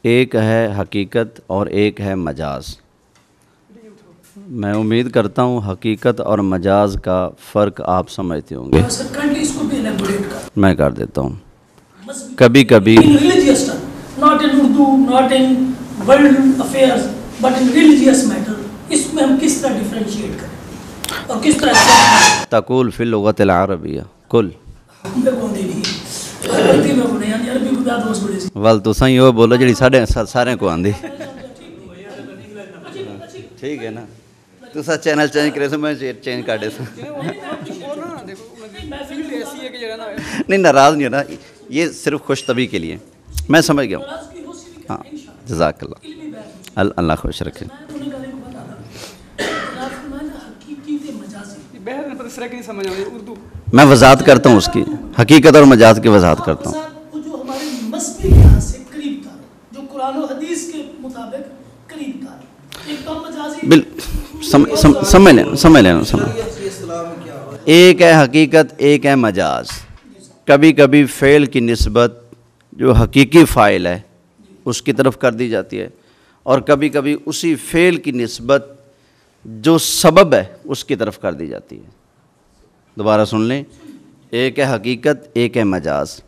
ایک ہے حقیقت اور ایک ہے مجاز۔ میں امید کرتا ہوں حقیقت اور مجاز کا فرق آپ سمجھتے ہوں گے۔ میں کر دیتا ہوں۔ کبھی کبھی not in Urdu, not in world affairs, but in religious matter. اس میں ہم کس طرح ڈیفرینشیٹ کریں اور کس طرح تقول فی اللغت العربیہ کل ول تساں ہی وہ بولو جڑی سارے کو آندی۔ ٹھیک ہے نا، تساں چینل چینج کرے سو میں چینج کر دے سو۔ نہیں ناراض نہیں ہونا، یہ صرف خوش طبی کے لیے، میں سمجھ گیا ہوں۔ ہاں جزاک اللہ، اللہ خوش رکھے۔ میں وضاحت کرتا ہوں اس کی، حقیقت اور مجاز کی وضاحت کرتا ہوں۔ جو ہمارے مذہبی لحاظ سے قریب کار، جو قرآن و حدیث کے مطابق قریب کار، ایک تو مجازی سمجھ لینا۔ ایک ہے حقیقت، ایک ہے مجاز۔ کبھی کبھی فعل کی نسبت جو حقیقی فاعل ہے اس کی طرف کر دی جاتی ہے، اور کبھی کبھی اسی فعل کی نسبت جو سبب ہے اس کی طرف کر دی جاتی ہے۔ دوبارہ سن لیں، ایک ہے حقیقت، ایک ہے مجاز۔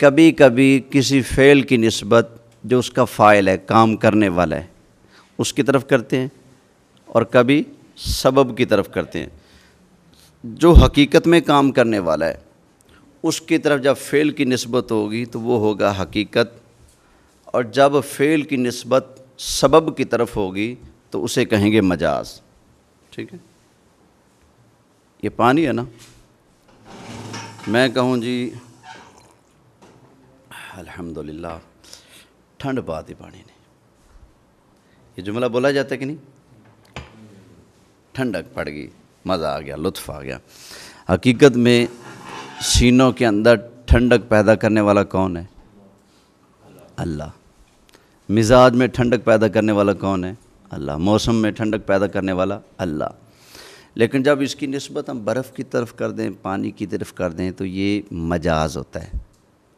کبھی کبھی کسی فعل کی نسبت جو اس کا فاعل ہے، کام کرنے والا ہے، اس کی طرف کرتے ہیں، اور کبھی سبب کی طرف کرتے ہیں۔ جو حقیقت میں کام کرنے والا ہے اس کی طرف جب فعل کی نسبت ہوگی تو وہ ہوگا حقیقت، اور جب فعل کی نسبت سبب کی طرف ہوگی تو اسے کہیں گے مجاز۔ ٹھیک ہے، یہ پانی ہے نا، میں کہوں جی الحمدللہ ٹھنڈ پا دی پانی نے، یہ جملہ بولا جاتا ہے کہ نہیں؟ ٹھنڈک پڑ گئی، مزہ آ گیا، لطف آ گیا۔ حقیقت میں سینوں کے اندر ٹھنڈک پیدا کرنے والا کون ہے؟ اللہ۔ مزاج میں ٹھنڈک پیدا کرنے والا کون ہے؟ اللہ۔ موسم میں ٹھنڈک پیدا کرنے والا اللہ۔ لیکن جب اس کی نسبت ہم برف کی طرف کر دیں، پانی کی طرف کر دیں تو یہ مجاز ہوتا ہے۔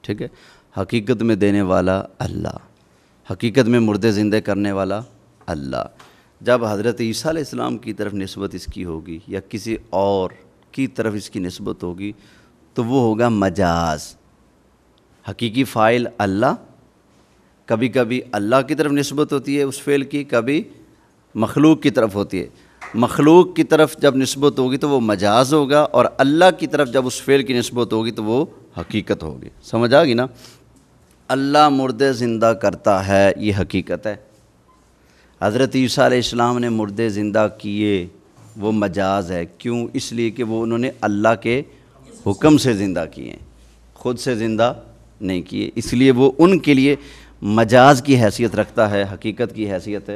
ٹھیک ہے، حقیقت میں دینے والا اللہ، حقیقت میں مردے زندہ کرنے والا اللہ۔ جب حضرت عیسیٰ علیہ السلام کی طرف نسبت اس کی ہوگی یا کسی اور کی طرف اس کی نسبت ہوگی تو وہ ہوگا مجاز۔ حقیقی فاعل اللہ، کبھی کبھی اللہ کی طرف نسبت ہوتی ہے اس فعل کی، کبھی مخلوق کی طرف ہوتی ہے۔ مخلوق کی طرف جب نسبت ہوگی تو وہ مجاز ہوگا، اور اللہ کی طرف جب اس فعل کی نسبت ہوگی تو وہ حقیقت ہوگی۔ سمجھ آ گئی نا؟ اللہ مردے زندہ کرتا ہے، یہ حقیقت ہے۔ حضرت عیسیٰ علیہ السلام نے مردے زندہ کیے، وہ مجاز ہے۔ کیوں؟ اس لیے کہ وہ انہوں نے اللہ کے حکم سے زندہ کیے، خود سے زندہ نہیں کیے، اس لیے وہ ان کے لیے مجاز کی حیثیت رکھتا ہے، حقیقت کی حیثیت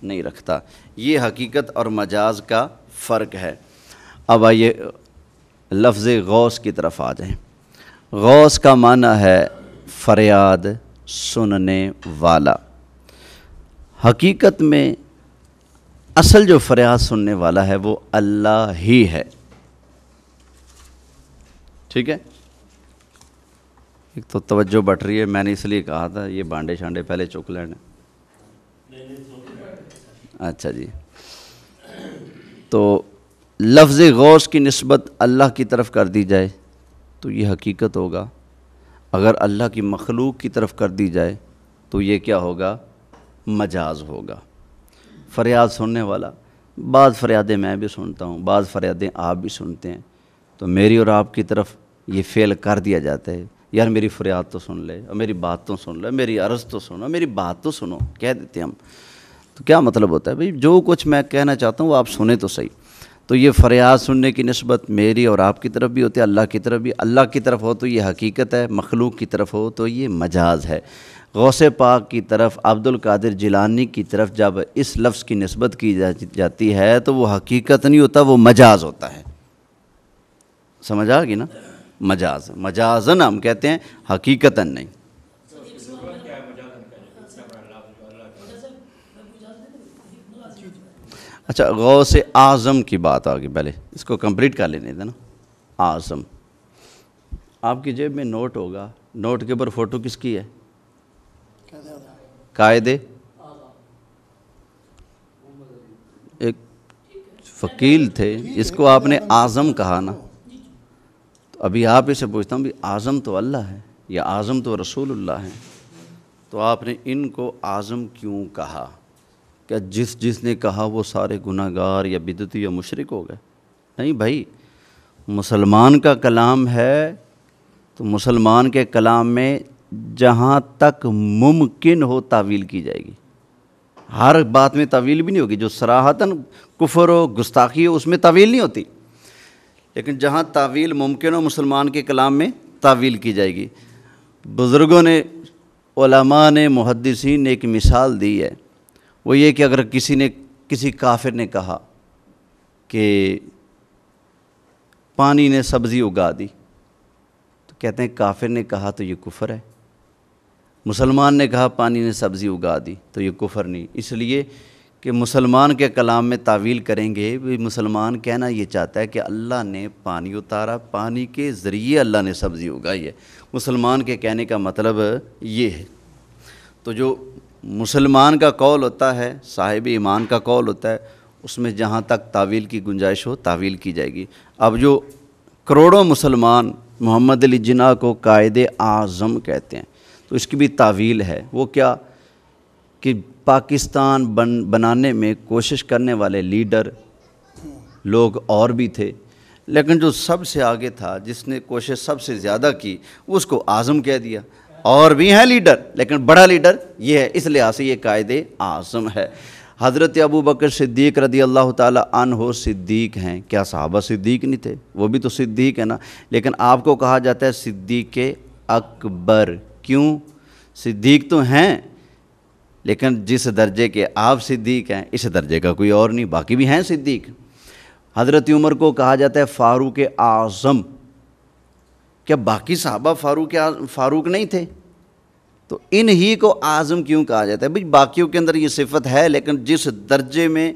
نہیں رکھتا۔ یہ حقیقت اور مجاز کا فرق ہے۔ اب آئیے لفظ غوث کی طرف آ جائیں۔ غوث کا معنی ہے فریاد سننے والا۔ حقیقت میں اصل جو فریاد سننے والا ہے وہ اللہ ہی ہے۔ ٹھیک ہے، ایک تو توجہ بٹ رہی ہے، میں نے اس لیے کہا تھا یہ بانڈے شانڈے پہلے چک لینے۔ اچھا جی، تو لفظ غوث کی نسبت اللہ کی طرف کر دی جائے تو یہ حقیقت ہوگا، اگر اللہ کی مخلوق کی طرف کر دی جائے تو یہ کیا ہوگا؟ مجاز ہوگا۔ فریاد سننے والا، بعض فریادیں میں بھی سنتا ہوں، بعض فریادیں آپ بھی سنتے ہیں، تو میری اور آپ کی طرف یہ فعل کر دیا جاتا ہے، یار میری فریاد تو سن لے، اور میری بات تو سن لے، میری عرض تو سنو، میری بات تو سنو، کہہ دیتے ہیں ہم۔ تو کیا مطلب ہوتا ہے بھئی؟ جو کچھ میں کہنا چاہتا ہوں وہ آپ سنیں تو صحیح۔ تو یہ فریاد سننے کی نسبت میری اور آپ کی طرف بھی ہوتی ہے، اللہ کی طرف بھی۔ اللہ کی طرف ہو تو یہ حقیقت ہے، مخلوق کی طرف ہو تو یہ مجاز ہے۔ غوث پاک کی طرف، عبد القادر جیلانی کی طرف جب اس لفظ کی نسبت کی جاتی ہے تو وہ حقیقت نہیں ہوتا، وہ مجاز ہوتا ہے۔ سمجھ آ گئی نا؟ مجاز، مجازن ہم کہتے ہیں، حقیقتاً نہیں۔ اچھا، غوث اعظم کی بات آ گئی، پہلے اس کو کمپلیٹ کر لینے تھے نا۔ اعظم، آپ کی جیب میں نوٹ ہوگا، نوٹ کے اوپر فوٹو کس کی ہے؟ قائد ایک وکیل تھے، اس کو آپ نے اعظم کہا نا، تو ابھی آپ اسے پوچھتا ہوں بھی اعظم تو اللہ ہے یا اعظم تو رسول اللہ ہے، تو آپ نے ان کو اعظم کیوں کہا؟ کہ جس نے کہا وہ سارے گناہ گار یا بدعتی یا مشرک ہو گئے؟ نہیں بھائی، مسلمان کا کلام ہے تو مسلمان کے کلام میں جہاں تک ممکن ہو تعویل کی جائے گی، ہر بات میں تعویل بھی نہیں ہوگی، جو صراحتاً کفر ہو گستاخی ہو اس میں تعویل نہیں ہوتی، لیکن جہاں تعویل ممکن ہو مسلمان کے کلام میں تعویل کی جائے گی۔ بزرگوں نے، علماء نے، محدثین نے ایک مثال دی ہے، وہ یہ کہ اگر کسی کافر نے کہا کہ پانی نے سبزی اگا دی، تو کہتے ہیں کافر نے کہا تو یہ کفر ہے، مسلمان نے کہا پانی نے سبزی اگا دی تو یہ کفر نہیں، اس لیے کہ مسلمان کے کلام میں تعویل کریں گے بھی مسلمان کہنا یہ چاہتا ہے کہ اللہ نے پانی اتارا، پانی کے ذریعے اللہ نے سبزی اگائی ہے، مسلمان کے کہنے کا مطلب یہ ہے۔ تو جو مسلمان کا قول ہوتا ہے، صاحب ایمان کا قول ہوتا ہے، اس میں جہاں تک تعویل کی گنجائش ہو تعویل کی جائے گی۔ اب جو کروڑوں مسلمان محمد علی جناح کو قائد اعظم کہتے ہیں تو اس کی بھی تعویل ہے، وہ کیا کہ پاکستان بنانے میں کوشش کرنے والے لیڈر لوگ اور بھی تھے، لیکن جو سب سے آگے تھا، جس نے کوشش سب سے زیادہ کی، اس کو اعظم کہہ دیا۔ اور بھی ہیں لیڈر لیکن بڑا لیڈر یہ ہے، اس لحاظ سے یہ قائد اعظم ہے۔ حضرت ابو بکر صدیق رضی اللہ تعالی عنہ صدیق ہیں، کیا صحابہ صدیق نہیں تھے؟ وہ بھی تو صدیق ہے نا، لیکن آپ کو کہا جاتا ہے صدیق اکبر، کیوں؟ صدیق تو ہیں لیکن جس درجے کے آپ صدیق ہیں اس درجے کا کوئی اور نہیں، باقی بھی ہیں صدیق۔ حضرت عمر کو کہا جاتا ہے فاروق اعظم، کیا باقی صحابہ فاروق نہیں تھے؟ تو انہی کو اعظم کیوں کہا جاتا ہے؟ بھئی باقیوں کے اندر یہ صفت ہے، لیکن جس درجے میں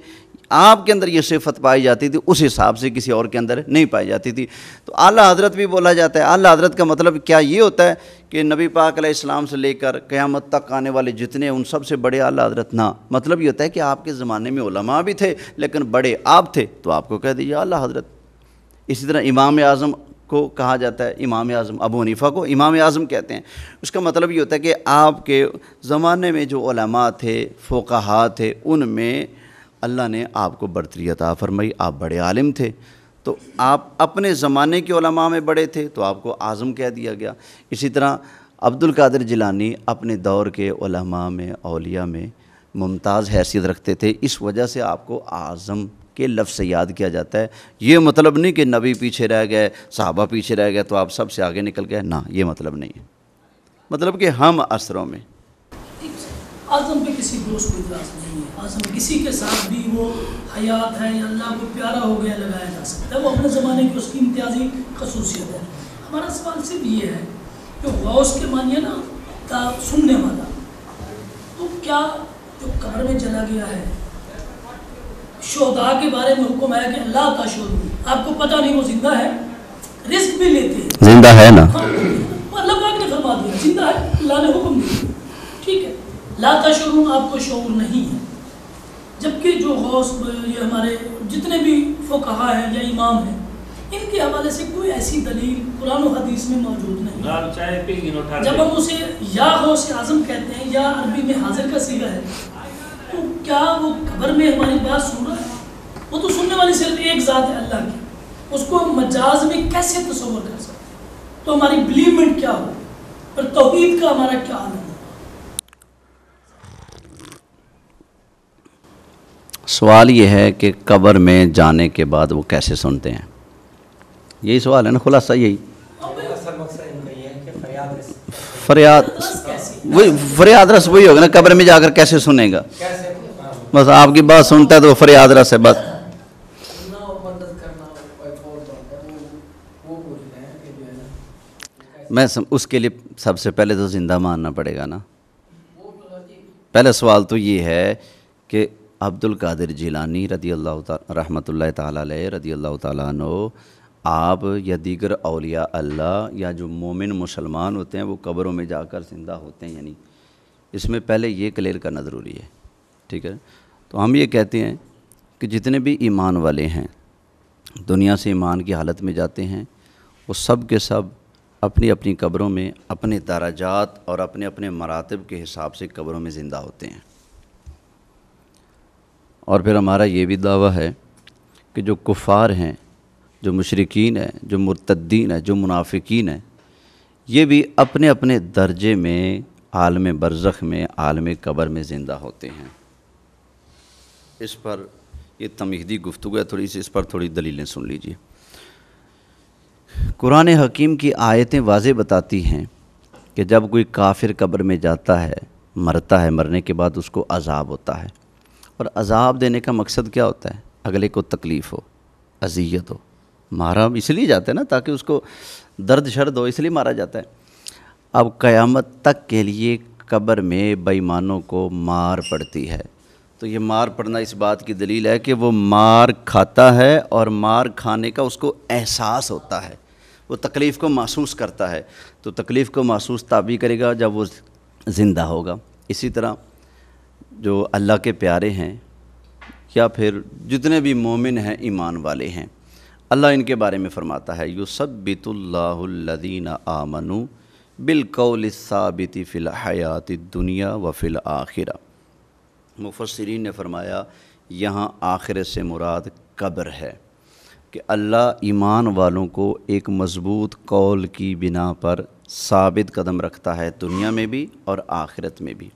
آپ کے اندر یہ صفت پائی جاتی تھی اس حساب سے کسی اور کے اندر نہیں پائی جاتی تھی۔ تو اعلیٰ حضرت بھی بولا جاتا ہے۔ اعلیٰ حضرت کا مطلب کیا یہ ہوتا ہے کہ نبی پاک علیہ السلام سے لے کر قیامت تک آنے والے جتنے ان سب سے بڑے اعلیٰ حضرت نہ، مطلب یہ ہوتا ہے کہ آپ کے زمانے میں علماء بھی تھے لیکن بڑے آپ تھے تو آپ کو کہہ دیجیے اعلیٰ حضرت۔ اسی طرح امام اعظم کو کہا جاتا ہے، امام اعظم ابو حنیفہ کو امام اعظم کہتے ہیں۔ اس کا مطلب یہ ہوتا ہے کہ آپ کے زمانے میں جو علماء تھے، فقہاء تھے، ان میں اللہ نے آپ کو برتری عطا فرمائی، آپ بڑے عالم تھے، تو آپ اپنے زمانے کے علماء میں بڑے تھے تو آپ کو اعظم کہہ دیا گیا۔ اسی طرح عبد القادر جیلانی اپنے دور کے علماء میں، اولیاء میں ممتاز حیثیت رکھتے تھے، اس وجہ سے آپ کو اعظم کے لفظ سے یاد کیا جاتا ہے۔ یہ مطلب نہیں کہ نبی پیچھے رہ گئے، صحابہ پیچھے رہ گئے تو آپ سب سے آگے نکل گئے، نہ، یہ مطلب نہیں ہے۔ مطلب کہ ہم عصروں میں اعظم پہ کسی کو اس کو اعتراض نہیں ہے، اعظم کسی کے ساتھ بھی وہ حیات ہے یا اللہ کو پیارا ہو گیا لگایا جا سکتا ہے، وہ اپنے زمانے کی اس کی امتیازی خصوصیت ہے۔ ہمارا سوال صرف یہ ہے کہ غوث کے معنی ہے نا کا سننے والا، تو کیا جو قبر میں چلا گیا ہے، شہداء کے بارے میں حکم ہے کہ اللہ کا شہید، آپ کو پتہ نہیں وہ زندہ ہے، رزق بھی لیتے ہیں، زندہ ہے نا، اللہ پاک نے فرما دیا زندہ ہے، اللہ نے حکم دیا، ٹھیک ہے، لا تشعرون، آپ کو شعور نہیں ہے۔ جبکہ جو غوث یہ ہمارے جتنے بھی فقہاء ہیں یا امام ہیں، ان کے حوالے سے کوئی ایسی دلیل قرآن و حدیث میں موجود نہیں۔ جب ہم اسے یا غوث اعظم کہتے ہیں یا عربی میں حاضر کا صیغہ ہے، تو کیا وہ قبر میں ہماری بات سن رہا ہے؟ وہ تو سننے والی صرف ایک ذات ہے اللہ کی، اس کو ہم مجاز میں کیسے تصور کر سکتے ہیں؟ تو ہماری بلیومنٹ کیا ہو، پر توحید کا ہمارا کیا عالم ہے؟ سوال یہ ہے کہ قبر میں جانے کے بعد وہ کیسے سنتے ہیں، یہی سوال ہے نا، خلاصہ یہی فریاد رس وہی ہوگا نا، قبر میں جا کر کیسے سنے گا؟ بس آپ کی بات سنتا ہے تو فریاد رس ہے بس۔ میں اس کے لیے سب سے پہلے تو زندہ ماننا پڑے گا نا۔ پہلا سوال تو یہ ہے کہ عبد القادر جیلانی رضی اللہ تعالی رحمۃ اللہ تعالیٰ علیہ رضی اللہ تعالیٰ عنہ، آپ یا دیگر اولیاء اللہ یا جو مومن مسلمان ہوتے ہیں وہ قبروں میں جا کر زندہ ہوتے ہیں، یعنی اس میں پہلے یہ کلیئر کرنا ضروری ہے، ٹھیک ہے؟ تو ہم یہ کہتے ہیں کہ جتنے بھی ایمان والے ہیں دنیا سے ایمان کی حالت میں جاتے ہیں، وہ سب کے سب اپنی اپنی قبروں میں اپنے درجات اور اپنے اپنے مراتب کے حساب سے قبروں میں زندہ ہوتے ہیں۔ اور پھر ہمارا یہ بھی دعویٰ ہے کہ جو کفار ہیں، جو مشرکین ہیں، جو مرتدین ہیں، جو منافقین ہیں، یہ بھی اپنے اپنے درجے میں عالم برزخ میں عالم قبر میں زندہ ہوتے ہیں۔ اس پر یہ تمہیدی گفتگو ہے، تھوڑی سی اس پر تھوڑی دلیلیں سن لیجیے۔ قرآن حکیم کی آیتیں واضح بتاتی ہیں کہ جب کوئی کافر قبر میں جاتا ہے، مرتا ہے، مرنے کے بعد اس کو عذاب ہوتا ہے، اور عذاب دینے کا مقصد کیا ہوتا ہے؟ اگلے کو تکلیف ہو، اذیت ہو۔ مارا اس لیے جاتا ہے نا تاکہ اس کو درد شرد ہو، اس لیے مارا جاتا ہے۔ اب قیامت تک کے لیے قبر میں بے ایمانوں کو مار پڑتی ہے، تو یہ مار پڑنا اس بات کی دلیل ہے کہ وہ مار کھاتا ہے اور مار کھانے کا اس کو احساس ہوتا ہے، وہ تکلیف کو محسوس کرتا ہے، تو تکلیف کو محسوس تبھی کرے گا جب وہ زندہ ہوگا۔ اسی طرح جو اللہ کے پیارے ہیں یا پھر جتنے بھی مومن ہیں، ایمان والے ہیں، اللہ ان کے بارے میں فرماتا ہے یثبت اللہ الذین آمنوا بالقول الثابت فی الحیات الدنیا وفی الآخرہ۔ مفسرین نے فرمایا یہاں آخرت سے مراد قبر ہے، کہ اللہ ایمان والوں کو ایک مضبوط قول کی بنا پر ثابت قدم رکھتا ہے، دنیا میں بھی اور آخرت میں بھی۔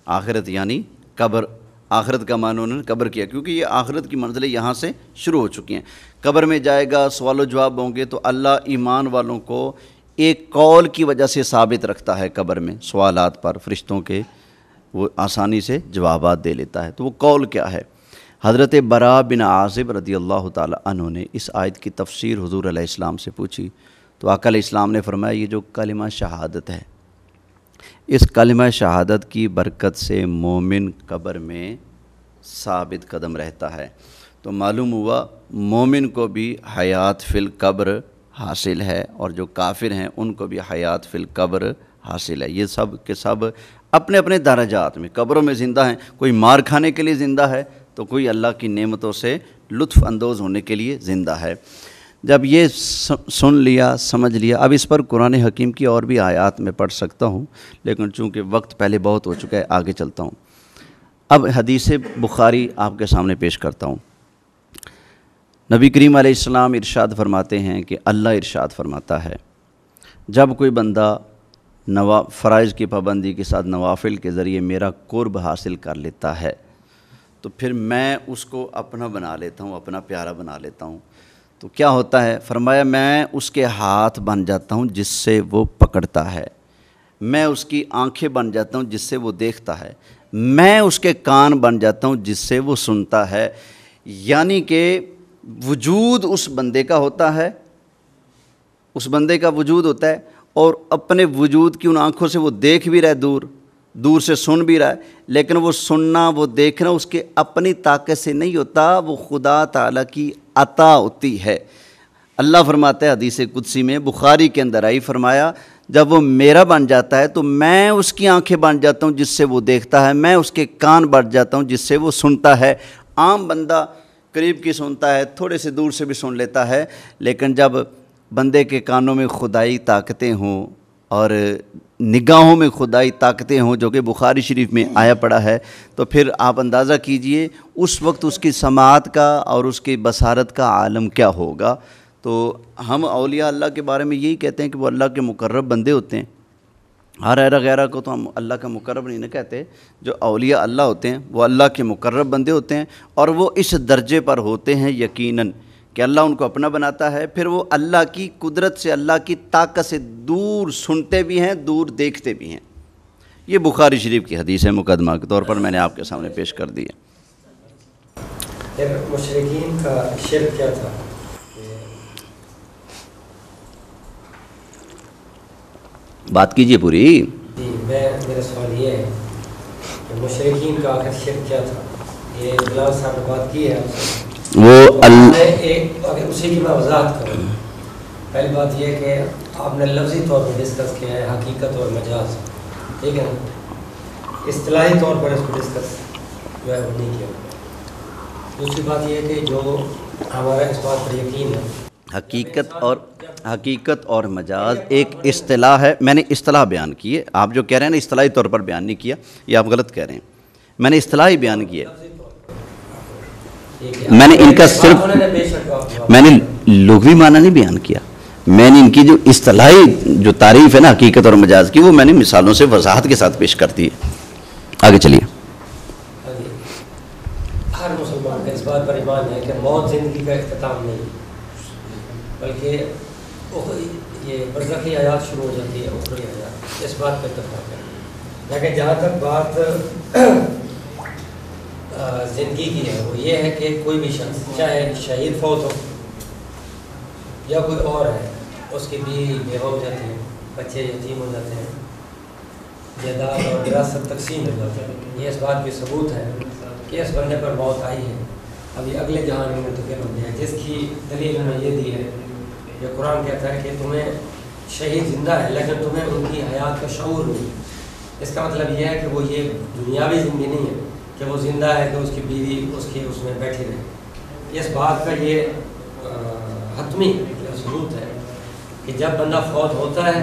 آخرت یعنی قبر، آخرت کا معنی انہوں نے قبر کیا، کیونکہ یہ آخرت کی منزلیں یہاں سے شروع ہو چکی ہیں۔ قبر میں جائے گا، سوال و جواب ہوں گے، تو اللہ ایمان والوں کو ایک قول کی وجہ سے ثابت رکھتا ہے قبر میں، سوالات پر فرشتوں کے وہ آسانی سے جوابات دے لیتا ہے۔ تو وہ قول کیا ہے؟ حضرت براء بن عازب رضی اللہ تعالی عنہ نے اس آیت کی تفسیر حضور علیہ السلام سے پوچھی، تو آقا علیہ السلام نے فرمایا یہ جو کلمہ شہادت ہے، اس کلمہ شہادت کی برکت سے مومن قبر میں ثابت قدم رہتا ہے۔ تو معلوم ہوا مومن کو بھی حیات فی القبر حاصل ہے، اور جو کافر ہیں ان کو بھی حیات فی القبر حاصل ہے۔ یہ سب کے سب اپنے اپنے درجات میں قبروں میں زندہ ہیں، کوئی مار کھانے کے لیے زندہ ہے تو کوئی اللہ کی نعمتوں سے لطف اندوز ہونے کے لیے زندہ ہے۔ جب یہ سن لیا، سمجھ لیا، اب اس پر قرآن حکیم کی اور بھی آیات میں پڑھ سکتا ہوں، لیکن چونکہ وقت پہلے بہت ہو چکا ہے آگے چلتا ہوں۔ اب حدیث بخاری آپ کے سامنے پیش کرتا ہوں۔ نبی کریم علیہ السلام ارشاد فرماتے ہیں کہ اللہ ارشاد فرماتا ہے جب کوئی بندہ فرائض کی پابندی کے ساتھ نوافل کے ذریعے میرا قرب حاصل کر لیتا ہے تو پھر میں اس کو اپنا بنا لیتا ہوں، اپنا پیارا بنا لیتا ہوں۔ تو کیا ہوتا ہے؟ فرمایا میں اس کے ہاتھ بن جاتا ہوں جس سے وہ پکڑتا ہے، میں اس کی آنکھیں بن جاتا ہوں جس سے وہ دیکھتا ہے، میں اس کے کان بن جاتا ہوں جس سے وہ سنتا ہے۔ یعنی کہ وجود اس بندے کا ہوتا ہے، اس بندے کا وجود ہوتا ہے، اور اپنے وجود کی ان آنکھوں سے وہ دیکھ بھی رہا ہے، دور سے سن بھی رہا ہے، لیکن وہ سننا، وہ دیکھنا اس کے اپنی طاقت سے نہیں ہوتا، وہ خدا تعالیٰ کی عطا ہوتی ہے۔ اللہ فرماتا ہے حدیث قدسی میں، بخاری کے اندر آئی، فرمایا جب وہ میرا بن جاتا ہے تو میں اس کی آنکھیں بن جاتا ہوں جس سے وہ دیکھتا ہے، میں اس کے کان بن جاتا ہوں جس سے وہ سنتا ہے۔ عام بندہ قریب کی سنتا ہے، تھوڑے سے دور سے بھی سن لیتا ہے، لیکن جب بندے کے کانوں میں خدائی طاقتیں ہوں اور نگاہوں میں خدائی طاقتیں ہوں، جو کہ بخاری شریف میں آیا پڑا ہے، تو پھر آپ اندازہ کیجئے اس وقت اس کی سماعت کا اور اس کی بصارت کا عالم کیا ہوگا۔ تو ہم اولیاء اللہ کے بارے میں یہی کہتے ہیں کہ وہ اللہ کے مقرب بندے ہوتے ہیں۔ ہر غیرہ کو تو ہم اللہ کا مقرب نہیں نہ کہتے، جو اولیاء اللہ ہوتے ہیں وہ اللہ کے مقرب بندے ہوتے ہیں، اور وہ اس درجے پر ہوتے ہیں یقیناً کہ اللہ ان کو اپنا بناتا ہے، پھر وہ اللہ کی قدرت سے، اللہ کی طاقت سے دور سنتے بھی ہیں، دور دیکھتے بھی ہیں۔ یہ بخاری شریف کی حدیث ہے، مقدمہ کے طور پر میں نے آپ کے سامنے پیش کر دی ہے۔ مشرکین کا شرک کیا تھا؟ بات کیجئے پوری۔ جی میرا سوال یہ ہے کہ مشرکین کا آخر شرک کیا تھا؟ یہ بلال صاحب نے بات کی ہے، وہ اگر اسی کی میں وضاحت کروں۔ پہلی بات یہ کہ آپ نے لفظی طور پر ڈسکس کیا ہے حقیقت اور مجاز، ٹھیک ہے نا؟ اصطلاحی طور پر اس کو ڈسکس جو ہے وہ نہیں کیا. دوسری بات یہ ہے کہ جو ہمارا اس بات پر یقین ہے حقیقت اور مجاز ایک اصطلاح ہے. میں نے اصطلاح بیان کی ہے. آپ جو کہہ رہے ہیں نا اصطلاحی طور پر بیان نہیں کیا, یہ آپ غلط کہہ رہے ہیں. میں نے اصطلاحی بیان کی ہے. میں نے ان کا صرف میں نے لغوی معنی نہیں بیان کیا. میں نے ان کی جو اصطلاحی جو تعریف ہے نا حقیقت اور مجاز کی, وہ میں نے مثالوں سے وضاحت کے ساتھ پیش کر دی ہے. آگے چلیے. ہر مسلمان کا اس بات پر ایمان ہے کہ موت زندگی کا اختتام نہیں, بلکہ یہ برزخی حیات شروع ہو جاتی ہے, اخروی حیات, اس بات پہ اتفاق ہے. لیکن جہاں تک بات زندگی کی ہے وہ یہ ہے کہ کوئی بھی شخص چاہے شہید فوت ہو یا کوئی اور ہے, اس کی بیوی بیوہ ہو جاتی ہے, بچے یتیم ہو جاتے ہیں, جائیداد اور وراثت تقسیم ہو جاتی ہے. یہ اس بات کی ثبوت ہے کہ اس بندے پر موت آئی ہے, ابھی اگلے جہان میں منتقل ہو گیا ہے, جس کی دلیل ہمیں یہ دی ہے. یہ قرآن کہتا ہے کہ تمہیں شہید زندہ ہے لیکن تمہیں ان کی حیات کا شعور نہیں. اس کا مطلب یہ ہے کہ وہ یہ دنیاوی زندگی نہیں ہے کہ وہ زندہ ہے کہ اس کی بیوی اس میں بیٹھی رہے. اس بات کا یہ حتمی ثبوت ہے کہ جب بندہ فوت ہوتا ہے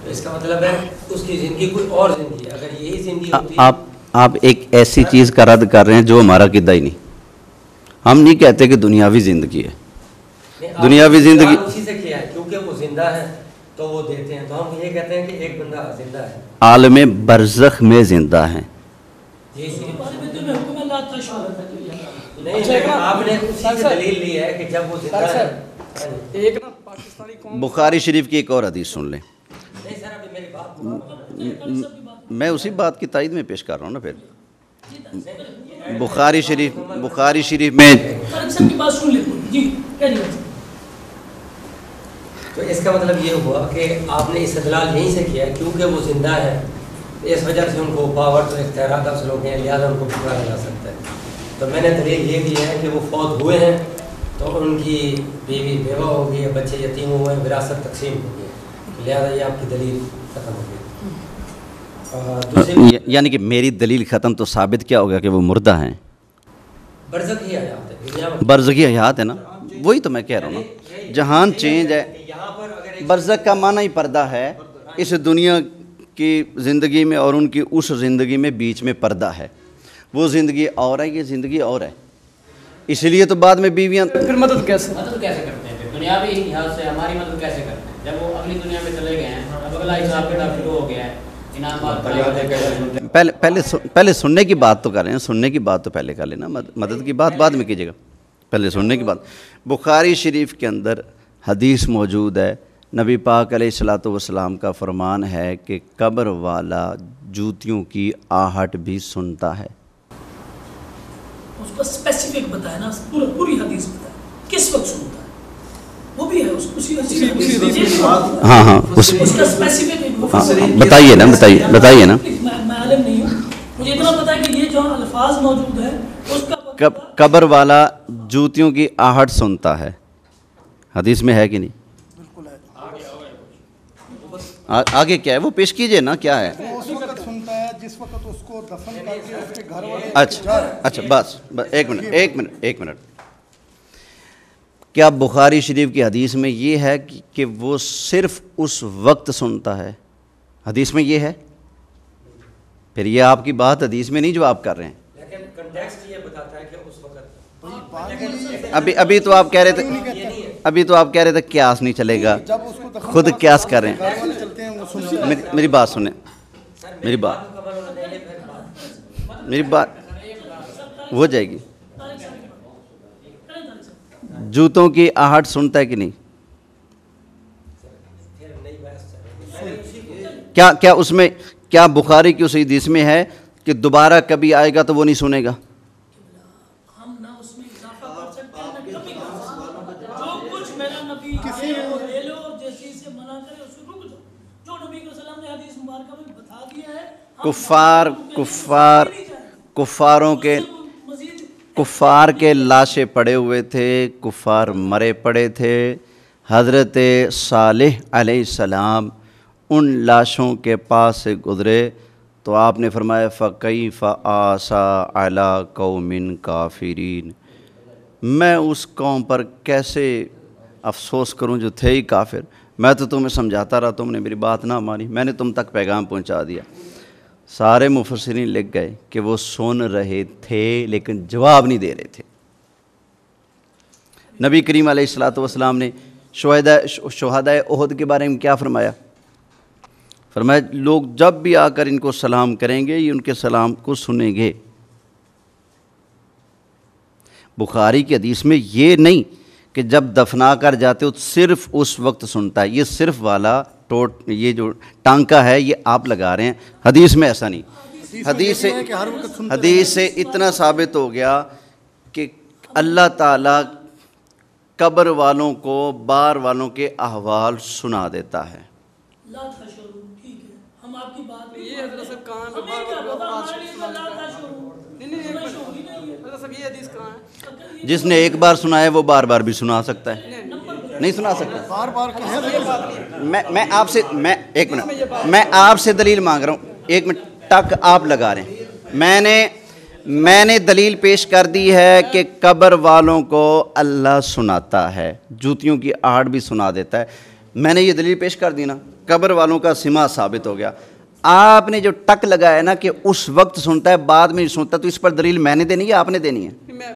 تو اس کا مطلب ہے اس کی زندگی کوئی اور زندگی ہے. اگر یہی زندگی ہوتی ہے, آپ ایک ایسی چیز کا رد کر رہے ہیں جو ہمارا قدہ ہی نہیں. ہم نہیں کہتے کہ دنیاوی زندگی ہے. دنیاوی زندگی اسی سے کیا ہے کیونکہ وہ زندہ ہے تو وہ دیتے ہیں, تو ہم یہ کہتے ہیں کہ ایک بندہ زندہ ہے, عالم برزخ میں زندہ ہیں. نہیں لیکن آپ نے اسی سے دلیل لی ہے کہ جب وہ زندہ ہے. ایک نا پاکستانی قوم بخاری شریف کی ایک اور حدیث سن لیں. نہیں سر ابھی میری بات میں اسی بات کی تائید میں پیش کر رہا ہوں نا. پھر بخاری شریف میں تو اس کا مطلب یہ ہوا کہ آپ نے استدلال یہیں سے کیا کیونکہ وہ زندہ ہے, اس وجہ سے ان کو پاور تو اختیارات حاصل ہو گئے ہیں, لہٰذا ان کو پکارا جا سکتا ہے. تو میں نے دلیل یہ دی ہے کہ وہ فوت ہوئے ہیں تو ان کی بیوی بیوہ ہو گئی ہے, بچے یتیم ہوئے ہیں, وراثت تقسیم ہو گئی ہے, لہٰذا یہ آپ کی دلیل ختم ہو گئی. یعنی کہ میری دلیل ختم تو ثابت کیا ہوگا کہ وہ مردہ ہیں. برزخی حیات ہے, برزخی حیات ہے نا, وہی تو میں کہہ رہا ہوں نا. جہان چینج ہے. برزخ کا معنی ہی پردہ ہے. اس دنیا کی زندگی میں اور ان کی اس زندگی میں بیچ میں پردہ ہے. وہ زندگی اور ہے, یہ زندگی اور ہے. اس لیے تو بعد میں بیویاں پھر مدد کیسے کرتے ہیں, دنیاوی لحاظ سے ہماری مدد کیسے کرتے ہیں جب وہ اگلی دنیا میں چلے گئے ہیں, اب اگلا حساب کتاب شروع ہو گیا ہے. پہلے سننے کی بات تو کریں, سننے کی بات تو پہلے کر لینا, مدد کی بات بعد میں کیجیے گا, پہلے سننے کی بات. بخاری شریف کے اندر حدیث موجود ہے, نبی پاک علیہ الصلوۃ والسلام کا فرمان ہے کہ قبر والا جوتیوں کی آہٹ بھی سنتا ہے. اس کو اسپیسیفک بتایا نا, پوری حدیث بتایا کس وقت سنتا ہے, وہ بھی ہے ہاں بتائیے نا, بتائیے نا. میں عالم نہیں ہوں, مجھے اتنا پتا ہے کہ یہ جو الفاظ موجود ہے اس کا قبر والا جوتیوں کی آہٹ سنتا ہے, حدیث میں ہے کہ نہیں؟ آگے کیا ہے وہ پیش کیجئے نا, کیا ہے؟ اس وقت سنتا ہے جس وقت اس کو دفن کر کے اس کے گھر والے. اچھا بس ایک منٹ. کیا بخاری شریف کی حدیث میں یہ ہے کہ وہ صرف اس وقت سنتا ہے؟ حدیث میں یہ ہے؟ پھر یہ آپ کی بات حدیث میں نہیں جو آپ کر رہے ہیں. لیکن کنٹیکسٹ یہ بتاتا ہے کہ اس وقت ابھی تو آپ کہہ رہے تھے قیاس نہیں چلے گا, خود قیاس کر رہے ہیں. میری بات سنیں, میری بات ہو جائے گی. جوتوں کی آہٹ سنتا ہے کہ نہیں؟ کیا اس میں, کیا بخاری کی اس حدیث میں ہے کہ دوبارہ کبھی آئے گا تو وہ نہیں سنے گا؟ ہم نہ اس میں اضافہ کر سکتے ہیں نہ کمی کر سکتے ہیں. جو کچھ میرا نبی کسی لے لو اور جس چیز سے منع کرے اس سے رک جاؤ. جو نبی صلی اللہ علیہ وسلم نے حدیث مبارکہ میں بتا دیا ہے. کفار کے لاشیں پڑے ہوئے تھے, کفار مرے پڑے تھے. حضرت صالح علیہ السلام ان لاشوں کے پاس سے گزرے تو آپ نے فرمایا فَكَيْفَ آسَى عَلَىٰ قَوْمٍ كَافِرِينَ، میں اس قوم پر کیسے افسوس کروں جو تھے ہی کافر. میں تو تمہیں سمجھاتا رہا، تم نے میری بات نہ مانی، میں نے تم تک پیغام پہنچا دیا. سارے مفسرین لکھ گئے کہ وہ سن رہے تھے لیکن جواب نہیں دے رہے تھے. نبی کریم علیہ الصلوۃ والسلام نے شہدائے احد کے بارے میں کیا فرمایا؟ فرمایا لوگ جب بھی آ کر ان کو سلام کریں گے یہ ان کے سلام کو سنیں گے. بخاری کی حدیث میں یہ نہیں کہ جب دفنا کر جاتے ہو صرف اس وقت سنتا ہے. یہ صرف والا یہ جو ٹانکا ہے یہ آپ لگا رہے ہیں، حدیث میں ایسا نہیں. حدیث سے اتنا ثابت ہو گیا کہ اللہ تعالیٰ قبر والوں کو بار والوں کے احوال سنا دیتا ہے. لا تشعروا، ٹھیک ہے، ہم آپ کی بات یہ حضرت صاحب کہاں ہے؟ ہمیں کیا پتا، ہمارے لیے تو لا تشعروا نہیں شعور ہی نہیں ہے. حضرت صاحب یہ حدیث کہاں ہے؟ جس نے ایک بار سنا ہے وہ بار بار بھی سنا سکتا ہے. نہیں سنا سکتا. بار بار میں آپ سے ایک منٹ میں آپ سے دلیل مانگ رہا ہوں. ایک منٹ ٹک آپ لگا رہے ہیں. میں نے دلیل پیش کر دی ہے کہ قبر والوں کو اللہ سناتا ہے، جوتیوں کی آہٹ بھی سنا دیتا ہے. میں نے یہ دلیل پیش کر دی نا، قبر والوں کا سماع ثابت ہو گیا. آپ نے جو ٹک لگایا نا کہ اس وقت سنتا ہے بعد میں نہیں سنتا، تو اس پر دلیل میں نے دینی ہے آپ نے دینی ہے؟